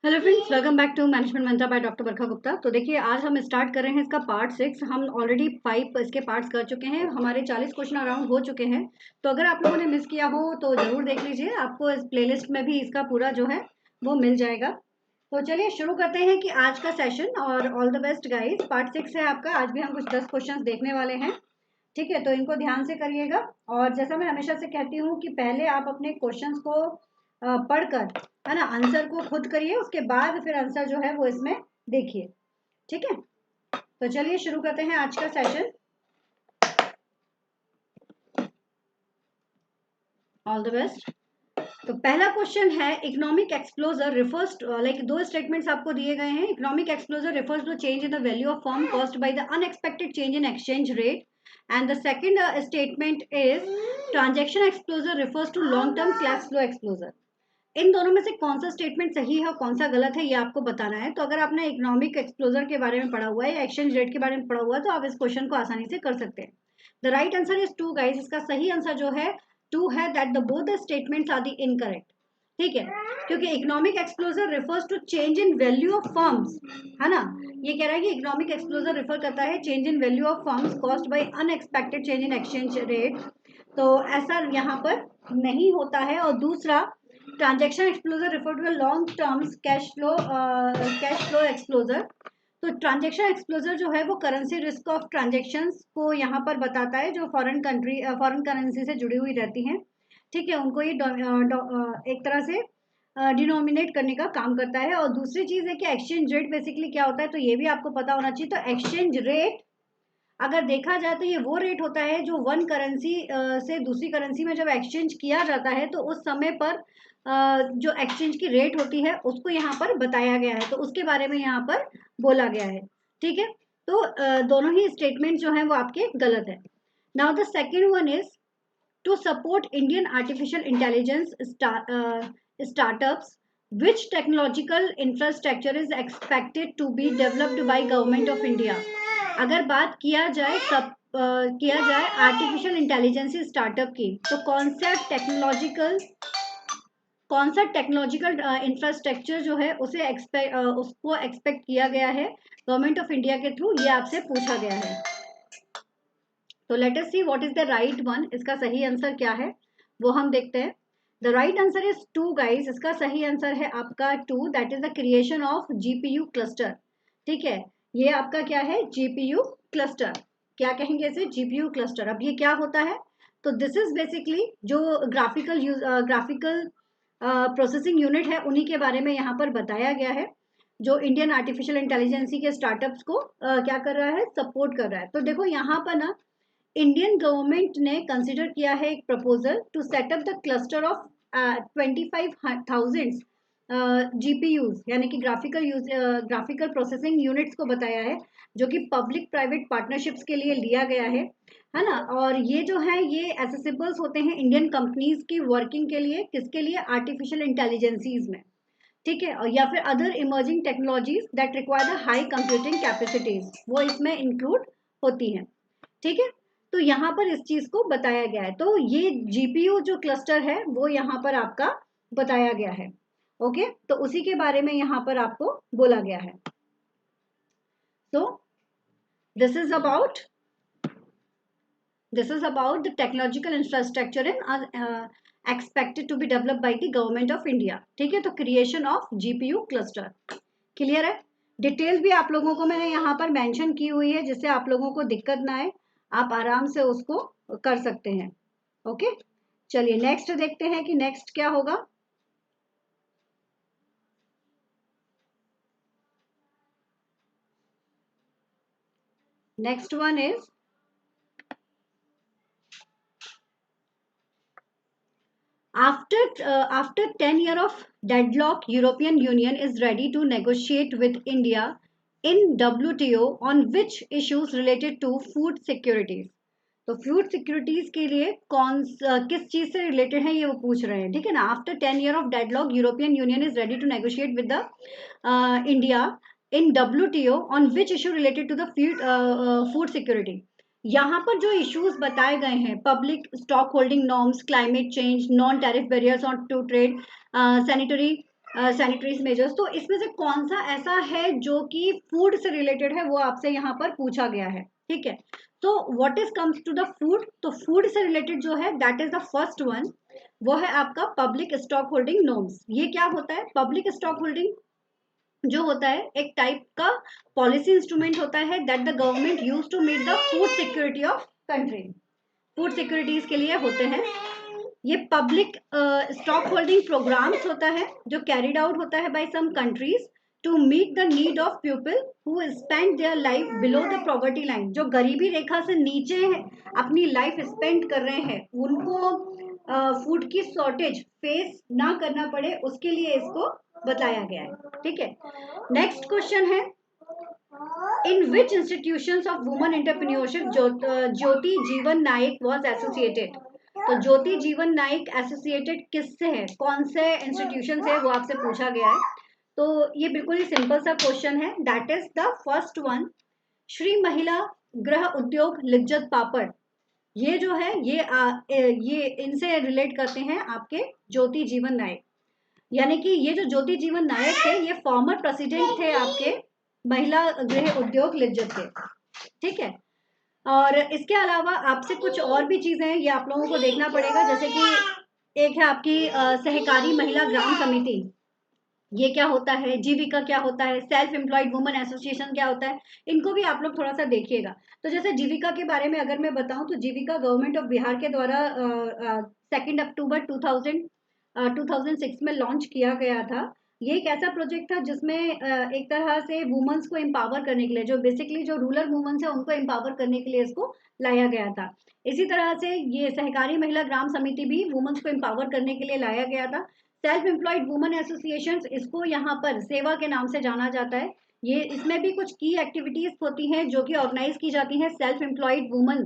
Hello friends, welcome back to management mantra by doctor Barkha Gupta. तो देखिए, आज हम स्टार्ट कर रहे हैं इसका पार्ट 6। हम ऑलरेडी 5 इसके पार्ट्स कर चुके हैं। हमारे 40 क्वेश्चन अराउंड हो चुके हैं। तो अगर आप लोगों ने मिस किया हो तो ज़रूर देख लीजिए, आपको इस प्लेलिस्ट में भी इसका पूरा जो है वो मिल जाएगा। तो चलिए शुरू करते हैं कि आज का सेशन। और all the best guys. Part 6 है आपका। आज भी हम कुछ 10 क्वेश्चन देखने वाले हैं। ठीक है, तो इनको ध्यान से करिएगा। और जैसा मैं हमेशा से कहती हूँ कि पहले आप अपने क्वेश्चंस को पढ़कर, है ना, आंसर को खुद करिए, उसके बाद फिर आंसर जो है वो इसमें देखिए। ठीक है, तो चलिए शुरू करते हैं आज का सेशन। All the best. तो पहला क्वेश्चन है, इकोनॉमिक एक्सप्लोजर रिफर्स लाइक दो स्टेटमेंट्स आपको दिए गए हैं। Economic exposure refers to change in the value of firm caused by the unexpected change in exchange rate, and the second statement is transaction exposure refers to long term cash flow exposure. इन दोनों में से कौन सा statement सही है और कौन सा गलत है, ये आपको बताना है। तो अगर आपने इकोनॉमिक एक्सप्लोजर के बारे में पढ़ा हुआ है या एक्सचेंज रेट के बारे में पढ़ा हुआ है तो आप इस क्वेश्चन को आसानी से कर सकते हैं। The right answer is 2 guys. इसका सही आंसर जो है 2 है, that the both the statements are the incorrect. ठीक है, क्योंकि economic exposure refers to change in value of firms, है ना। ये कह रहा है कि इकोनॉमिक एक्सप्लोजर रिफर करता है change in value of firms caused by unexpected change in exchange rate. तो ऐसा यहाँ पर नहीं होता है। और दूसरा, transaction exposure refer to long terms cash flow exposure. तो ट्रांजैक्शन एक्सप्लोजर जो है वो करेंसी रिस्क ऑफ ट्रांजैक्शंस को यहाँ पर बताता है, जो फॉरेन करेंसी से जुड़ी हुई रहती हैं। ठीक है, उनको ये एक तरह से डिनोमिनेट करने का काम करता है। और दूसरी चीज़ है कि एक्सचेंज रेट बेसिकली क्या होता है, तो ये भी आपको पता होना चाहिए। तो एक्सचेंज रेट अगर देखा जाए तो ये वो रेट होता है जो वन करेंसी से दूसरी करेंसी में जब एक्सचेंज किया जाता है तो उस समय पर जो एक्सचेंज की रेट होती है उसको यहाँ पर बताया गया है। तो उसके बारे में यहाँ पर बोला गया है। ठीक है, तो दोनों ही स्टेटमेंट जो हैं वो आपके गलत है। Now the second one is, to support Indian artificial intelligence startups, which technological infrastructure is expected to be developed by government of India? अगर बात किया जाए आर्टिफिशियल इंटेलिजेंस स्टार्टअप की, तो कौन सा टेक्नोलॉजिकल इंफ्रास्ट्रक्चर जो है उसको एक्सपेक्ट किया गया है गवर्नमेंट ऑफ इंडिया के थ्रू, ये आपसे पूछा गया है। तो let us see what is the right one. इसका सही आंसर क्या है वो हम देखते हैं। The right answer is 2 guys. इसका सही आंसर है आपका 2, that is the creation of GPU cluster. ठीक है, ये आपका क्या है, जीपीयू क्लस्टर। क्या कहेंगे इसे, जीपीयू क्लस्टर। अब ये क्या होता है, तो दिस इज बेसिकली जो ग्राफिकल प्रोसेसिंग यूनिट है उन्हीं के बारे में यहाँ पर बताया गया है, जो इंडियन आर्टिफिशियल इंटेलिजेंसी के स्टार्टअप्स को क्या कर रहा है, सपोर्ट कर रहा है। तो देखो यहाँ पर ना, इंडियन गवर्नमेंट ने कंसिडर किया है एक proposal to set up the cluster of 25,000 GPUs, यानी कि ग्राफिकल प्रोसेसिंग यूनिट्स को बताया है, जो कि पब्लिक प्राइवेट पार्टनरशिप्स के लिए लिया गया है ना। और ये जो है ये एसेसिबल्स होते हैं इंडियन कंपनीज की वर्किंग के लिए, किसके लिए, आर्टिफिशियल इंटेलिजेंसीज में। ठीक है, और या फिर other emerging technologies that require the high computing capacities, वो इसमें इंक्लूड होती हैं। ठीक है, तो यहाँ पर इस चीज को बताया गया है। तो ये जीपीयू जो क्लस्टर है वो यहाँ पर आपका बताया गया है। ओके, तो उसी के बारे में यहाँ पर आपको बोला गया है। तो this is about the technological infrastructure in expected to be developed by the government of India. ठीक है, तो creation of GPU cluster. Clear है। डिटेल भी आप लोगों को मैंने यहाँ पर मेंशन की हुई है, जिससे आप लोगों को दिक्कत ना आए, आप आराम से उसको कर सकते हैं। ओके, चलिए नेक्स्ट देखते हैं कि नेक्स्ट क्या होगा। Next one is, after 10 years of deadlock, European Union is ready to negotiate with India in WTO on which issues related to food securities. तो फूड सिक्योरिटीज के लिए किस चीज से रिलेटेड है ये वो पूछ रहे हैं। ठीक है ना। After 10 years of deadlock, European Union is ready to negotiate with the India in WTO on which issue related to the food security. यहाँ पर जो इश्यूज बताए गए हैं, public stock holding norms, climate change, non tariff barriers on to trade, sanitary sanitary measures. तो इसमें से कौन सा ऐसा है जो कि फूड से रिलेटेड है, वो आपसे यहाँ पर पूछा गया है, ठीक है। तो what is comes to the food, तो फूड से रिलेटेड जो है that is the first one, वो है आपका पब्लिक स्टॉक होल्डिंग नॉर्म्स। ये क्या होता है? पब्लिक स्टॉक होल्डिंग जो होता है एक टाइप का पॉलिसी इंस्ट्रूमेंट होता है that the government use to meet the food security of country. Food securities के लिए होते हैं ये पब्लिक स्टॉक होल्डिंग प्रोग्राम्स होता है जो कैरिड आउट होता है by some countries to meet the need of people who spend their life below the poverty line. जो गरीबी रेखा से नीचे अपनी लाइफ स्पेंड कर रहे हैं उनको फूड की शॉर्टेज फेस ना करना पड़े, उसके लिए इसको बताया गया है, ठीक है। नेक्स्ट क्वेश्चन है इन विच इंस्टीट्यूशंस ऑफ वुमन एंटरप्रेन्योरशिप ज्योति जीवन नायक वाज एसोसिएटेड। तो ज्योति जीवन नायक एसोसिएटेड किससे है, कौन से इंस्टीट्यूशन से है, वो आपसे पूछा गया है। तो ये बिल्कुल ही सिंपल सा क्वेश्चन है, that is the first one, Shri महिला गृह उद्योग लिज्जत पापड़। ये जो है ये इनसे रिलेट करते हैं आपके ज्योति जीवन नायक, यानी कि ये जो ज्योति जीवन नायक थे ये फॉर्मर प्रेसिडेंट थे आपके महिला गृह उद्योग लिज्जत के, ठीक है। और इसके अलावा आपसे कुछ और भी चीजें हैं, ये आप लोगों को देखना पड़ेगा, जैसे कि एक है आपकी सहकारी महिला ग्राम समिति, ये क्या होता है, जीविका क्या होता है, सेल्फ एम्प्लॉयड वुमेन एसोसिएशन क्या होता है, इनको भी आप लोग थोड़ा सा देखिएगा। तो जैसे जीविका के बारे में अगर मैं बताऊं तो जीविका गवर्नमेंट ऑफ बिहार के द्वारा 2 अक्टूबर 2006 में लॉन्च किया गया था। ये एक ऐसा प्रोजेक्ट था जिसमें एक तरह से वुमेन्स को एम्पावर करने के लिए, जो बेसिकली जो रूरल वुमेन्स है उनको एम्पावर करने के लिए इसको लाया गया था। इसी तरह से ये सहकारी महिला ग्राम समिति भी वुमेन्स को एम्पावर करने के लिए लाया गया था। सेल्फ एम्प्लॉयड वुमेन एसोसिएशन, इसको यहाँ पर सेवा के नाम से जाना जाता है। ये इसमें भी कुछ की एक्टिविटीज होती हैं जो कि ऑर्गेनाइज की जाती हैं सेल्फ एम्प्लॉयड वुमेन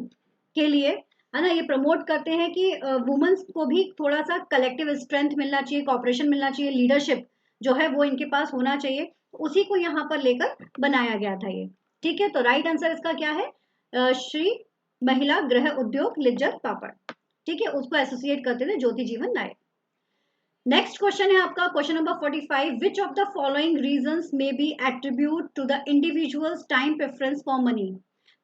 के लिए, है ना। ये प्रमोट करते हैं कि वुमेन्स को भी थोड़ा सा कलेक्टिव स्ट्रेंथ मिलना चाहिए, कॉपरेशन मिलना चाहिए, लीडरशिप जो है वो इनके पास होना चाहिए, उसी को यहाँ पर लेकर बनाया गया था ये, ठीक है। तो राइट आंसर इसका क्या है, श्री महिला गृह उद्योग लिज्जत पापड़, ठीक है, उसको एसोसिएट करते थे ज्योति जीवन नायक। नेक्स्ट क्वेश्चन है आपका question number 45, which of the following reasons may be attribute to the individuals time preference for money.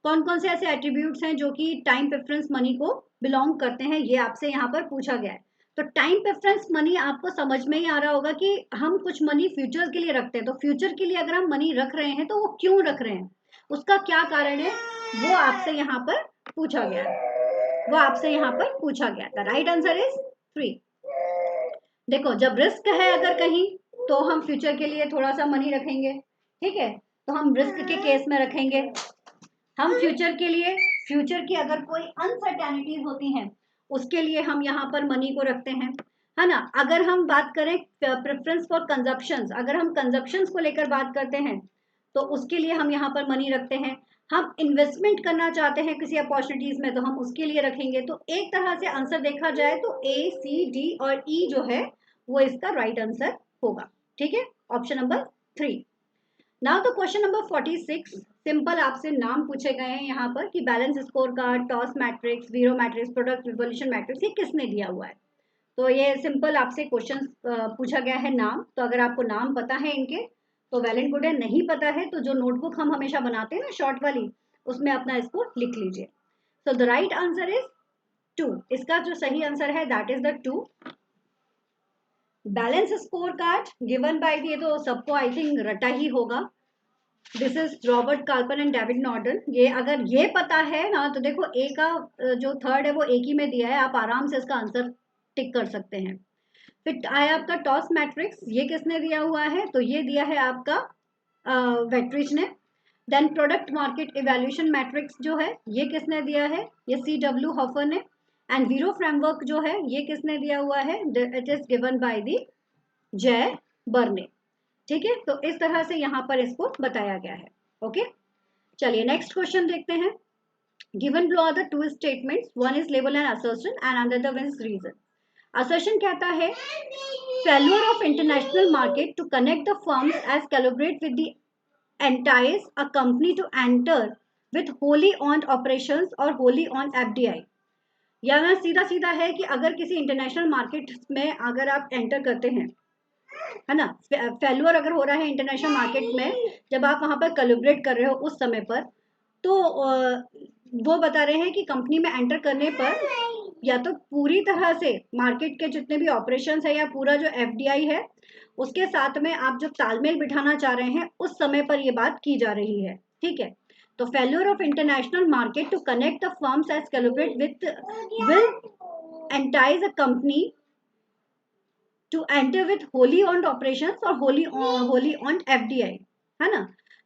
कौन कौन से ऐसे एट्रीब्यूट्स हैं जो कि टाइम प्रेफरेंस मनी को बिलोंग करते हैं, ये आपसे यहाँ पर पूछा गया है। तो टाइम प्रेफरेंस मनी आपको समझ में ही आ रहा होगा कि हम कुछ मनी फ्यूचर के लिए रखते हैं, तो फ्यूचर के लिए अगर हम मनी रख रहे हैं तो वो क्यों रख रहे हैं, उसका क्या कारण है, वो आपसे यहाँ पर पूछा गया है, वो आपसे यहाँ पर पूछा गया। The right answer is 3। देखो जब रिस्क है अगर कहीं तो हम फ्यूचर के लिए थोड़ा सा मनी रखेंगे, ठीक है, तो हम रिस्क के केस में रखेंगे। हम फ्यूचर के लिए, फ्यूचर की अगर कोई अनसर्टेनिटीज होती हैं उसके लिए हम यहाँ पर मनी को रखते हैं, है ना। अगर हम बात करें प्रेफरेंस फॉर कंजप्शंस, अगर हम कंजप्शंस को लेकर बात करते हैं तो उसके लिए हम यहाँ पर मनी रखते हैं। हम इन्वेस्टमेंट करना चाहते हैं किसी अपॉर्चुनिटीज में तो हम उसके लिए रखेंगे। तो एक तरह से आंसर देखा जाए तो ए सी डी और ई जो है वो इसका राइट आंसर होगा, ठीक है, ऑप्शन नंबर 3। नाउ तो क्वेश्चन नंबर 46, सिंपल आपसे नाम पूछे गए हैं यहाँ पर कि balance score card, toss matrix, वीरो मैट्रिक्स, प्रोडक्ट रिवोल्यूशन मैट्रिक्स, ये किसने दिया हुआ है। तो ये सिंपल आपसे क्वेश्चन पूछा गया है नाम, तो अगर आपको नाम पता है इनके तो वेल एंड गुड है, नहीं पता है तो जो नोटबुक हम हमेशा बनाते हैं ना शॉर्ट वाली, उसमें अपना इसको लिख लीजिए। So the right answer is 2, इसका जो सही आंसर है that is the 2। Balance score card given by the, तो सबको आई थिंक रटा ही होगा, this is Robert Kaplan and David Norton. ये अगर ये पता है ना तो देखो ए का जो थर्ड है वो एक ही में दिया है, आप आराम से इसका आंसर टिक कर सकते हैं। फिर आया आपका टॉस मैट्रिक्स, ये किसने दिया हुआ है, तो ये दिया है आपका वेट्रिच ने। Then product market evaluation matrix जो है ये किसने दिया है, ये CW हॉफर ने। एंड वीरो फ्रेमवर्क जो है ये किसने दिया हुआ है, it is given by the Jay Barney, ठीक है। तो इस तरह से यहाँ पर इसको बताया गया है, ओके। चलिए नेक्स्ट क्वेश्चन देखते हैं। Given below are the two statements, one is label and assertion and another one is reason। assertion कहता है failure of international market to connect the firms as collaborate with the entice a company to enter with wholly owned operations or wholly owned FDI। या ना सीधा सीधा है कि अगर किसी इंटरनेशनल मार्केट में अगर आप एंटर करते हैं है ना। फेल्यूर अगर हो रहा है इंटरनेशनल मार्केट में, जब आप वहां पर कैलिब्रेट कर रहे हो उस समय पर, तो वो बता रहे हैं कि कंपनी में एंटर करने पर या तो पूरी तरह से मार्केट के जितने भी ऑपरेशन है या पूरा जो एफडीआई है उसके साथ में आप जब तालमेल बिठाना चाह रहे हैं उस समय पर ये बात की जा रही है, ठीक है। तो failure of international market to connect the firms as calibrate with will entice a company to enter with wholly owned operation और होली ऑन्ड एफडीआई, है ना।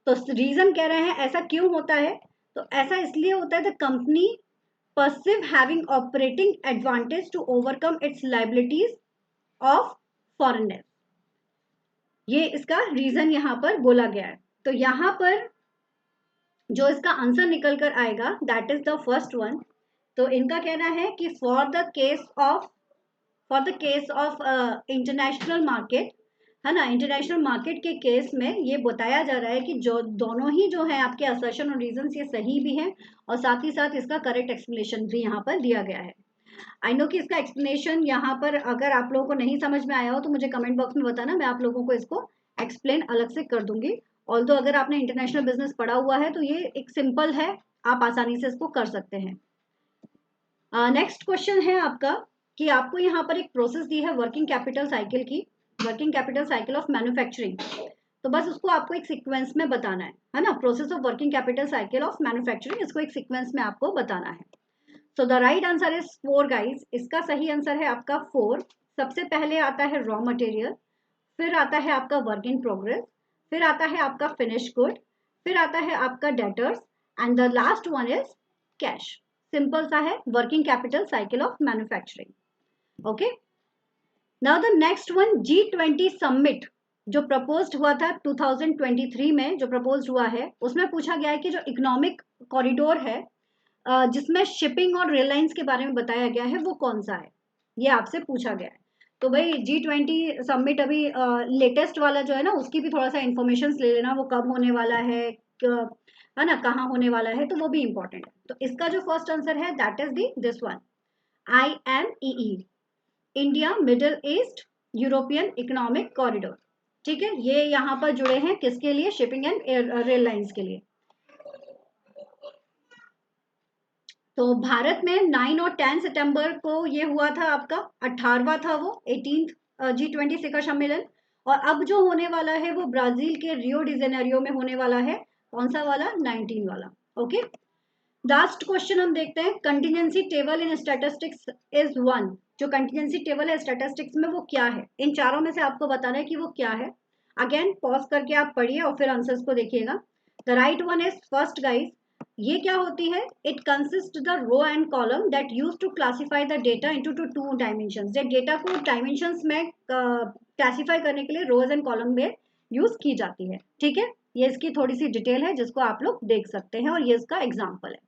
तो रीजन कह रहे हैं ऐसा क्यों होता है, तो ऐसा इसलिए होता है the company perceive having operating advantage to overcome its liabilities of foreigners। ये इसका रीजन यहां पर बोला गया है। तो यहां पर जो इसका आंसर निकल कर आएगा that is the first one. तो इनका कहना है कि for the case of international market, है ना, इंटरनेशनल मार्केट के केस में ये बताया जा रहा है कि जो दोनों ही जो है आपके असर्शन और रीजन ये सही भी हैं और साथ ही साथ इसका करेक्ट एक्सप्लेनेशन भी यहाँ पर दिया गया है। आई नो कि इसका एक्सप्लेनेशन यहाँ पर अगर आप लोगों को नहीं समझ में आया हो तो मुझे कमेंट बॉक्स में बताना, मैं आप लोगों को इसको एक्सप्लेन अलग से कर दूंगी। ऑल्दो अगर आपने इंटरनेशनल बिजनेस पढ़ा हुआ है तो ये एक सिंपल है, आप आसानी से इसको कर सकते हैं। नेक्स्ट क्वेश्चन है आपका कि आपको यहाँ पर एक प्रोसेस दी है वर्किंग कैपिटल साइकिल की, working capital cycle of manufacturing. तो बस उसको आपको एक सीक्वेंस में बताना है ना, process of working capital cycle of manufacturing, इसको एक सीक्वेंस में आपको बताना है। सो the right answer is 4 guys. इसका सही आंसर है आपका 4। सबसे पहले आता है रॉ मटेरियल, फिर आता है आपका वर्क इन प्रोग्रेस, फिर आता है आपका फिनिश गुड, फिर आता है आपका debtors and the last one is cash. Simple सा है working capital cycle of manufacturing. Okay, now the next one G20 summit जो प्रपोज्ड हुआ था 2023 में, जो प्रपोज्ड हुआ है उसमें पूछा गया है कि जो इकोनॉमिक कॉरिडोर है जिसमें शिपिंग और रेल लाइंस के बारे में बताया गया है वो कौन सा है, ये आपसे पूछा गया है। तो भाई G20 समिट अभी लेटेस्ट वाला जो है ना उसकी भी थोड़ा सा इंफॉर्मेशन ले लेना, वो कब होने वाला है ना, कहाँ होने वाला है, तो वो भी इंपॉर्टेंट है। तो इसका जो फर्स्ट आंसर है that is this one, IMEE, India middle east European economic corridor. ठीक है, ये यहाँ पर जुड़े हैं किसके लिए, शिपिंग एंड रेल लाइंस के लिए। तो भारत में 9 और 10 सितंबर को ये हुआ था, आपका 18वां था वो 18th G20 शिखर सम्मेलन। और अब जो होने वाला है वो ब्राजील के रियो डी जेनेरियो में होने वाला है, कौन सा वाला, 19 वाला। ओके, लास्ट क्वेश्चन हम देखते हैं, contingency table in statistics is one. जो कंटिजेंसी टेबल है स्टैटिस्टिक्स में वो क्या है, इन चारों में से आपको बताना है कि वो क्या है। अगेन पॉज करके आप पढ़िए और फिर आंसर्स को देखिएगा। The right one is first guys, ये क्या होती है, it consist the row and column that use to classify the data into two dimensions. ये डेटा को डायमेंशंस में क्लासिफाई करने के लिए रोज एंड कॉलम में यूज की जाती है। ठीक है, ये इसकी थोड़ी सी डिटेल है जिसको आप लोग देख सकते हैं और ये इसका एग्जाम्पल है।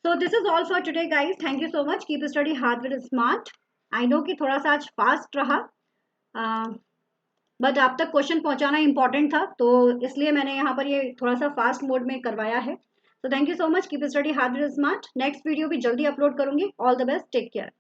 So this is all for today guys. Thank you so much. Keep study hard with smart. I know कि थोड़ा सा आज फास्ट रहा, बट आप तक क्वेश्चन पहुंचाना इंपॉर्टेंट था तो इसलिए मैंने यहाँ पर ये थोड़ा सा फास्ट मोड में करवाया है। तो thank you so much, keep study hard with smart. Next video भी जल्दी अपलोड करूंगी। All the best, take care.